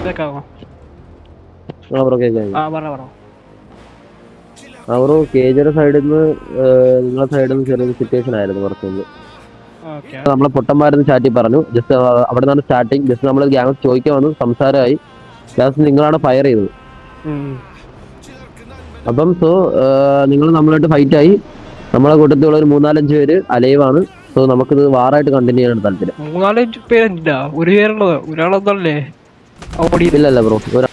കേക്കാവോ? ബ്രോ കേൾക്കാം. ആ പറ പറ. ബ്രോ കേജിയുടെ സൈഡിൽ നിന്ന് നിങ്ങളുടെ സൈഡിൽ നിന്ന് ചെറിയൊരു സിറ്റുവേഷൻ ആയിരുന്നു കുറച്ച് മുമ്പ്. ഓക്കെ. നമ്മളെ പൊട്ടന്മാരെന്ന് ചാറ്റി പറഞ്ഞു. ജസ്റ്റ് അവിടെ നിന്നാണ് സ്റ്റാർട്ടിങ്. ജസ്റ്റ് നമ്മൾ ഗ്യാങ് ചോദിക്കാൻ വന്നു, സംസാരമായി. ലാസ്റ്റ് നിങ്ങളാണ് ഫയർ ചെയ്തത്. അപ്പം നിങ്ങൾ നമ്മളായിട്ട് ഫൈറ്റ് ആയി. നമ്മളെ കൂട്ടത്തിലുള്ള ഒരു 3-4 പേര് അലൈവാണ്. സോ നമുക്കിത് വാറായിട്ട് കണ്ടിന്യൂ ചെയ്യാനാണ് താല്പര്യം. 3-4 പേരുണ്ടാ? ഒരു പേരുള്ളത് ഒരാളെന്നല്ലേ? ഇല്ലല്ല ബ്രോ, ബ്രോ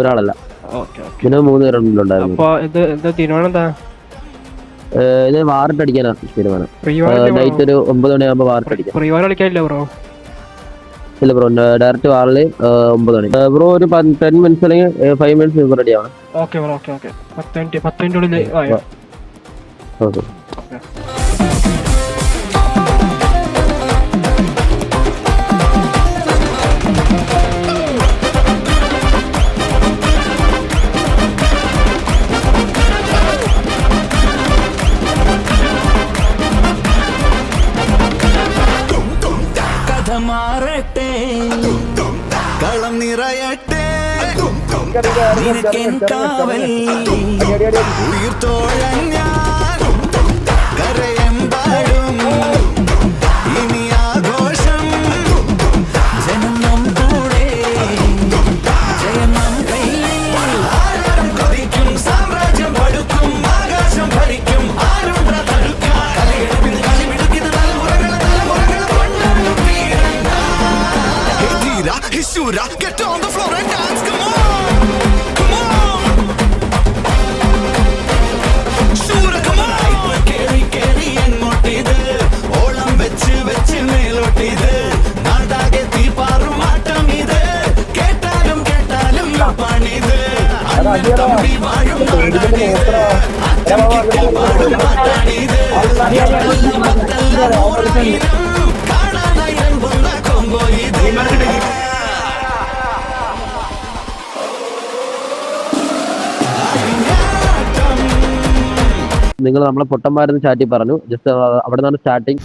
ഒരാളല്ല, പിന്നെ 3 പേരുണ്ടായിരുന്നു. ഇത് വാറിട്ട് അടിക്കാനാണ് തീരുമാനം. നൈറ്റ് ഒരു 9 മണിയാകുമ്പോ വാറിട്ട് അടിക്കാം. ഇല്ല ബ്രോ, ഡയറക്റ്റ് വാറില് 9 മണി. ബ്രോ ഒരു 10 മിനിറ്റ്സ് അല്ലെങ്കിൽ 5 മിനിറ്റ്സ് റെഡി ആവണം. Okay bro, okay okay. 10 മിനിറ്റിനുള്ളിൽ ആയോ? ഓക്കെ. മാറട്ടെ, കളം നിറയട്ടെ, കാവൽ ഉയർത്തോഴഞ്ഞ കരയെമ്പാടും ഇനി ആഘോഷം. ജനം കൂടെ, ജയം കയ്യിൽ കൊതിക്കും, സാമ്രാജ്യം പടുക്കും, ആകാശം ഭരിക്കും. ആരുണ്ട തടുക്കാൻ കളിയെടുപ്പിൽ കളിമിടുക്കിത് തലമുറകളെ Hishura, get on the floor and dance, come on, come on. Shura, come on. Carry engotide, olam vechu melotide, naadage deeparum aattam ide, kettalum panide, annan thambi vaayum naadage, aattam kittil paadum maatanide, mattalla noorayiram, kaananayiram ponna kongo ide. നിങ്ങൾ നമ്മളെ പൊട്ടന്മാരെന്ന് ചാറ്റി പറഞ്ഞു. Just അവിടെ നിന്നാണ് starting.